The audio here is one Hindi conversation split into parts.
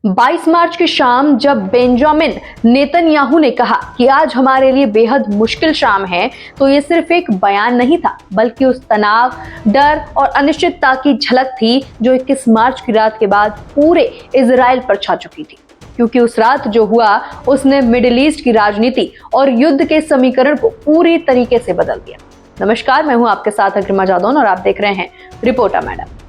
22 मार्च की शाम जब बेंजामिन नेतन्याहू ने कहा कि आज हमारे लिए बेहद मुश्किल शाम है, तो ये सिर्फ एक बयान नहीं था, बल्कि उस तनाव, डर और अनिश्चितता की झलक थी जो 21 मार्च की रात के बाद पूरे इजराइल पर छा चुकी थी। क्योंकि उस रात जो हुआ उसने मिडिल ईस्ट की राजनीति और युद्ध के समीकरण को पूरी तरीके से बदल दिया। नमस्कार, मैं हूं आपके साथ अग्रिमा जादौन और आप देख रहे हैं रिपोर्टर मैडम।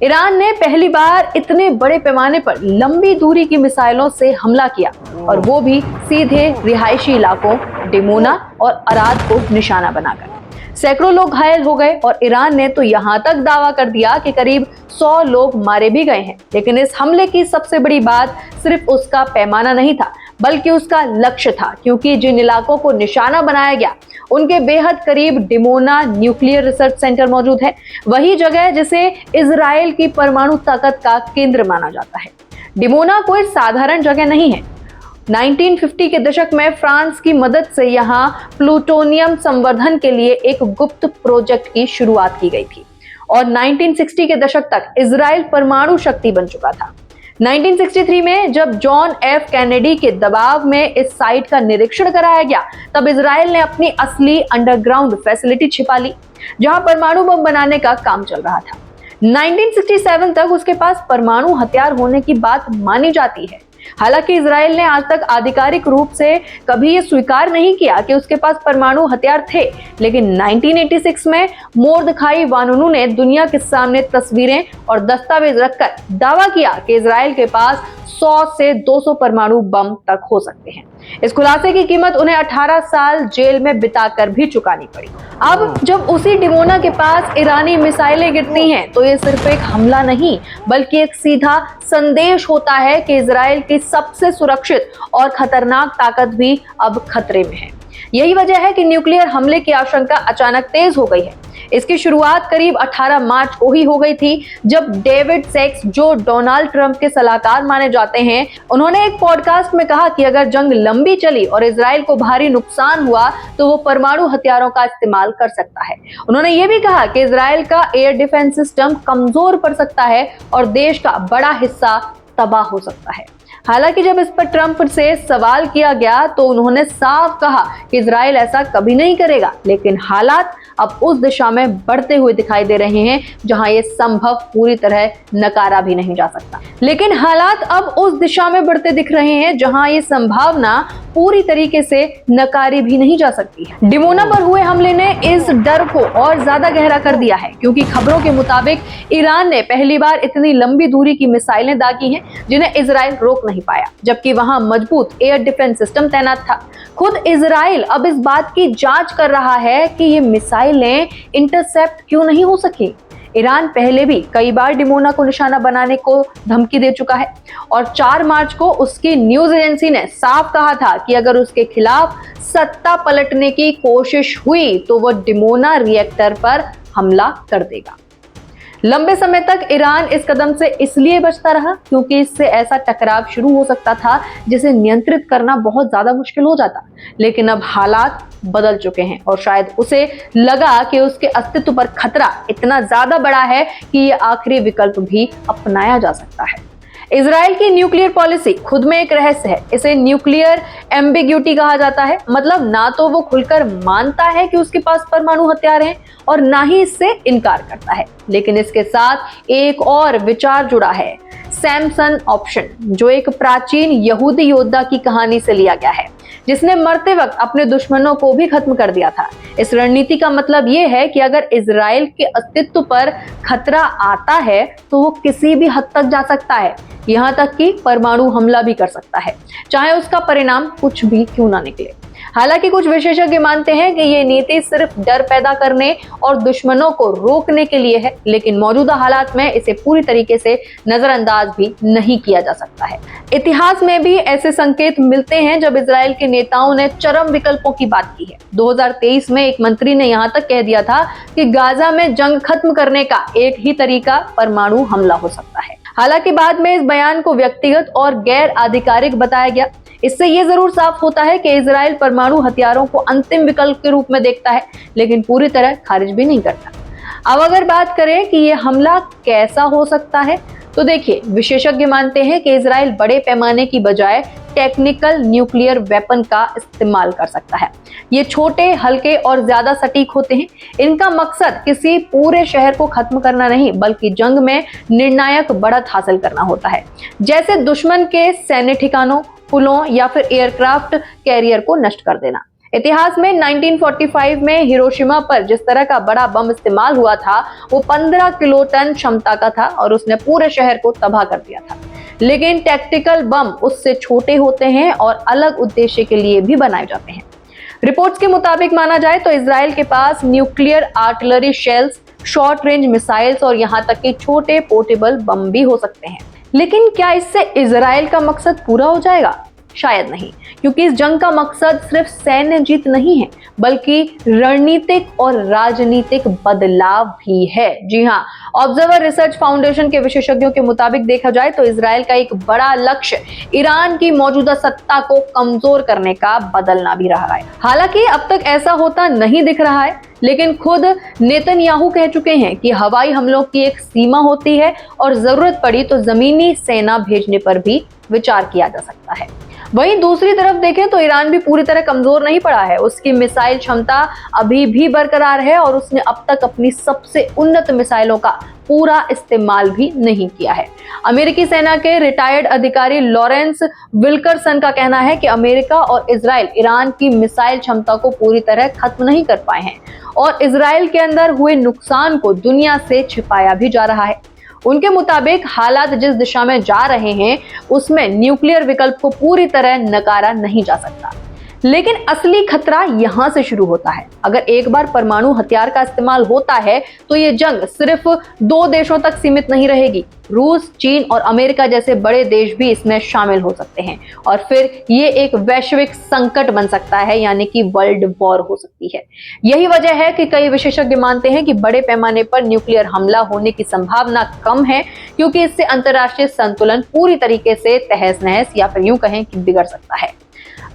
ईरान ने पहली बार इतने बड़े पैमाने पर लंबी दूरी की मिसाइलों से हमला किया और वो भी सीधे रिहायशी इलाकों डिमोना और अराद को निशाना बनाकर। सैकड़ों लोग घायल हो गए और ईरान ने तो यहां तक दावा कर दिया कि करीब 100 लोग मारे भी गए हैं। लेकिन इस हमले की सबसे बड़ी बात सिर्फ उसका पैमाना नहीं था, बल्कि उसका लक्ष्य था, क्योंकि जिन इलाकों को निशाना बनाया गया उनके बेहद करीब डिमोना न्यूक्लियर रिसर्च सेंटर मौजूद है, वही जगह जिसे इजराइल की परमाणु ताकत का केंद्र माना जाता है। डिमोना कोई साधारण जगह नहीं है। 1950 के दशक में फ्रांस की मदद से यहाँ प्लूटोनियम संवर्धन के लिए एक गुप्त प्रोजेक्ट की शुरुआत की गई थी और 1960 के दशक तक इजराइल परमाणु शक्ति बन चुका था। 1963 में जब जॉन एफ कैनेडी के दबाव में इस साइट का निरीक्षण कराया गया, तब इजराइल ने अपनी असली अंडरग्राउंड फैसिलिटी छिपा ली, जहां परमाणु बम बनाने का काम चल रहा था। 1967 तक उसके पास परमाणु हथियार होने की बात मानी जाती है। हालांकि इजराइल ने आज तक आधिकारिक रूप से कभी यह स्वीकार नहीं किया कि उसके पास परमाणु हथियार थे, लेकिन 1986 में मोर्दखाई वानुनू ने दुनिया के सामने तस्वीरें और दस्तावेज रखकर दावा किया कि इजराइल के पास 100 से 200 परमाणु बम तक हो सकते हैं। इस खुलासे की कीमत उन्हें 18 साल जेल में बिताकर भी चुकानी पड़ी। अब जब उसी डिमोना के पास ईरानी मिसाइलें गिरती हैं, तो ये सिर्फ एक हमला नहीं, बल्कि एक सीधा संदेश होता है कि इजराइल की सबसे सुरक्षित और खतरनाक ताकत भी अब खतरे में है। यही वजह है कि न्यूक्लियर हमले की आशंका अचानक तेज हो गई है। इसकी शुरुआत करीब 18 मार्च को ही हो गई थी, जब डेविड सैक्स, जो डोनाल्ड ट्रंप के सलाहकार माने जाते हैं, उन्होंने एक पॉडकास्ट में कहा कि अगर जंग लंबी चली और इजराइल को भारी नुकसान हुआ तो वो परमाणु हथियारों का इस्तेमाल कर सकता है। उन्होंने ये भी कहा कि इजराइल का एयर डिफेंस सिस्टम कमजोर पड़ सकता है और देश का बड़ा हिस्सा तबाह हो सकता है। हालांकि जब इस पर ट्रंप से सवाल किया गया तो उन्होंने साफ कहा कि इजराइल ऐसा कभी नहीं करेगा, लेकिन हालात अब उस दिशा में बढ़ते हुए दिखाई दे रहे हैं जहां ये संभव पूरी तरह नकारा भी नहीं जा सकता। लेकिन हालात अब उस दिशा में बढ़ते दिख रहे हैं जहां ये संभावना पूरी तरीके से नकारी भी नहीं जा सकती है। डिमोना पर हुए हमले ने इस डर को और ज्यादा गहरा कर दिया है, क्योंकि खबरों के मुताबिक ईरान ने पहली बार इतनी लंबी दूरी की मिसाइलें दागी हैं जिन्हें इजराइल रोक नहीं पाया, जबकि वहां मजबूत एयर डिफेंस सिस्टम तैनात था। खुद इजराइल अब इस बात की जांच कर रहा है कि ये मिसाइलें इंटरसेप्ट क्यों नहीं हो सकी। ईरान पहले भी कई बार डिमोना को निशाना बनाने को धमकी दे चुका है और 4 मार्च को उसकी न्यूज एजेंसी ने साफ कहा था कि अगर उसके खिलाफ सत्ता पलटने की कोशिश हुई तो वो डिमोना रिएक्टर पर हमला कर देगा। लंबे समय तक ईरान इस कदम से इसलिए बचता रहा क्योंकि इससे ऐसा टकराव शुरू हो सकता था जिसे नियंत्रित करना बहुत ज्यादा मुश्किल हो जाता। लेकिन अब हालात बदल चुके हैं और शायद उसे लगा कि उसके अस्तित्व पर खतरा इतना ज्यादा बड़ा है कि ये आखिरी विकल्प भी अपनाया जा सकता है। इजराइल की न्यूक्लियर पॉलिसी खुद में एक रहस्य है। इसे न्यूक्लियर एम्बिग्यूटी कहा जाता है। मतलब ना तो वो खुलकर मानता है कि उसके पास परमाणु हथियार हैं और ना ही इससे इनकार करता है। लेकिन इसके साथ एक और विचार जुड़ा है, सैमसन ऑप्शन, जो एक प्राचीन यहूदी योद्धा की कहानी से लिया गया है, जिसने मरते वक्त अपने दुश्मनों को भी खत्म कर दिया था। इस रणनीति का मतलब यह है कि अगर इजराइल के अस्तित्व पर खतरा आता है तो वो किसी भी हद तक जा सकता है, यहाँ तक कि परमाणु हमला भी कर सकता है, चाहे उसका परिणाम कुछ भी क्यों ना निकले। हालांकि कुछ विशेषज्ञ मानते हैं कि ये नीति सिर्फ डर पैदा करने और दुश्मनों को रोकने के लिए है, लेकिन मौजूदा हालात में इसे पूरी तरीके से नजरअंदाज भी नहीं किया जा सकता है। इतिहास में भी ऐसे संकेत मिलते हैं जब इजराइल के नेताओं ने चरम विकल्पों की बात की है। 2023 में एक मंत्री ने यहाँ तक कह दिया था कि गाजा में जंग खत्म करने का एक ही तरीका परमाणु हमला हो सकता है। हालांकि बाद में इस बयान को व्यक्तिगत और गैर आधिकारिक बताया गया। इससे ये जरूर साफ होता है कि इजराइल परमाणु हथियारों को अंतिम विकल्प के रूप में देखता है, लेकिन पूरी तरह खारिज भी नहीं करता। अब अगर बात करें कि ये हमला कैसा हो सकता है, तो देखिए, विशेषज्ञ मानते हैं कि इजराइल बड़े पैमाने की बजाय टेक्निकल न्यूक्लियर वेपन का इस्तेमाल कर सकता है। ये छोटे, हल्के और ज्यादा सटीक होते हैं। इनका मकसद किसी पूरे शहर को खत्म करना नहीं, बल्कि जंग में निर्णायक बढ़त हासिल करना होता है, जैसे दुश्मन के सैन्य ठिकानों, पुलों या फिर एयरक्राफ्ट कैरियर को नष्ट कर देना। इतिहास में 1945 में हिरोशिमा पर जिस तरह का बड़ा बम इस्तेमाल हुआ था, वो 15 किलोटन क्षमता का था और उसने पूरे शहर को तबाह कर दिया था। लेकिन टैक्टिकल बम उससे छोटे होते हैं और अलग उद्देश्य के लिए भी बनाए जाते हैं। रिपोर्ट्स के मुताबिक माना जाए तो इजराइल के पास nuclear artillery shells, short range missiles और यहाँ तक कि छोटे पोर्टेबल बम भी हो सकते हैं। लेकिन क्या इससे इजराइल का मकसद पूरा हो जाएगा? शायद नहीं, क्योंकि इस जंग का मकसद सिर्फ सैन्य जीत नहीं है, बल्कि रणनीतिक और राजनीतिक बदलाव भी है। जी हाँ, ऑब्जर्वर रिसर्च फाउंडेशन के विशेषज्ञों के मुताबिक देखा जाए तो इजराइल का एक बड़ा लक्ष्य ईरान की मौजूदा सत्ता को कमजोर करने का बदलना भी रहा है। हालांकि अब तक ऐसा होता नहीं दिख रहा है, लेकिन खुद नेतन्याहू कह चुके हैं कि हवाई हमलों की एक सीमा होती है और जरूरत पड़ी तो जमीनी सेना भेजने पर भी विचार किया जा सकता है। वहीं दूसरी तरफ देखें तो ईरान भी पूरी तरह कमजोर नहीं पड़ा है। उसकी मिसाइल क्षमता अभी भी बरकरार है और उसने अब तक अपनी सबसे उन्नत मिसाइलों का पूरा इस्तेमाल भी नहीं किया है। अमेरिकी सेना के रिटायर्ड अधिकारी लॉरेंस विल्करसन का कहना है कि अमेरिका और इजराइल ईरान की मिसाइल क्षमता को पूरी तरह खत्म नहीं कर पाए हैं और इजराइल के अंदर हुए नुकसान को दुनिया से छिपाया भी जा रहा है। उनके मुताबिक हालात जिस दिशा में जा रहे हैं, उसमें न्यूक्लियर विकल्प को पूरी तरह नकारा नहीं जा सकता। लेकिन असली खतरा यहां से शुरू होता है। अगर एक बार परमाणु हथियार का इस्तेमाल होता है तो ये जंग सिर्फ 2 देशों तक सीमित नहीं रहेगी। रूस, चीन और अमेरिका जैसे बड़े देश भी इसमें शामिल हो सकते हैं और फिर ये एक वैश्विक संकट बन सकता है, यानी कि वर्ल्ड वॉर हो सकती है। यही वजह है कि कई विशेषज्ञ मानते हैं कि बड़े पैमाने पर न्यूक्लियर हमला होने की संभावना कम है, क्योंकि इससे अंतर्राष्ट्रीय संतुलन पूरी तरीके से तहस नहस या फिर यूं कहें कि बिगड़ सकता है।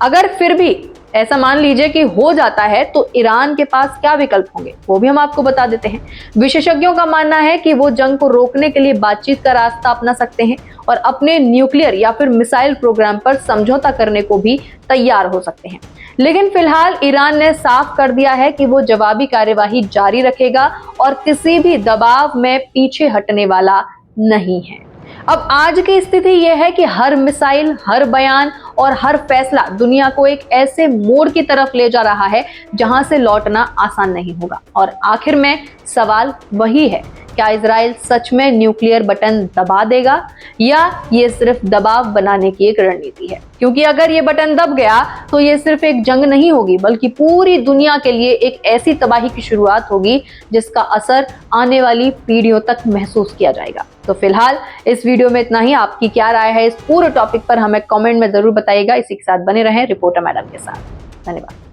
अगर फिर भी ऐसा मान लीजिए कि हो जाता है तो ईरान के पास क्या विकल्प होंगे, वो भी हम आपको बता देते हैं। विशेषज्ञों का मानना है कि वो जंग को रोकने के लिए बातचीत का रास्ता अपना सकते हैं और अपने न्यूक्लियर या फिर मिसाइल प्रोग्राम पर समझौता करने को भी तैयार हो सकते हैं। लेकिन फिलहाल ईरान ने साफ कर दिया है कि वो जवाबी कार्यवाही जारी रखेगा और किसी भी दबाव में पीछे हटने वाला नहीं है। अब आज की स्थिति यह है कि हर मिसाइल, हर बयान और हर फैसला दुनिया को एक ऐसे मोड़ की तरफ ले जा रहा है जहां से लौटना आसान नहीं होगा। और आखिर में सवाल वही है, क्या इजराइल सच में न्यूक्लियर बटन दबा देगा या ये सिर्फ दबाव बनाने की एक रणनीति है? क्योंकि अगर ये बटन दब गया तो ये सिर्फ एक जंग नहीं होगी, बल्कि पूरी दुनिया के लिए एक ऐसी तबाही की शुरुआत होगी जिसका असर आने वाली पीढ़ियों तक महसूस किया जाएगा। तो फिलहाल इस वीडियो में इतना ही। आपकी क्या राय है इस पूरे टॉपिक पर हमें कमेंट में जरूर बताइएगा। इसी के साथ बने रहें रिपोर्टर मैडम के साथ। धन्यवाद।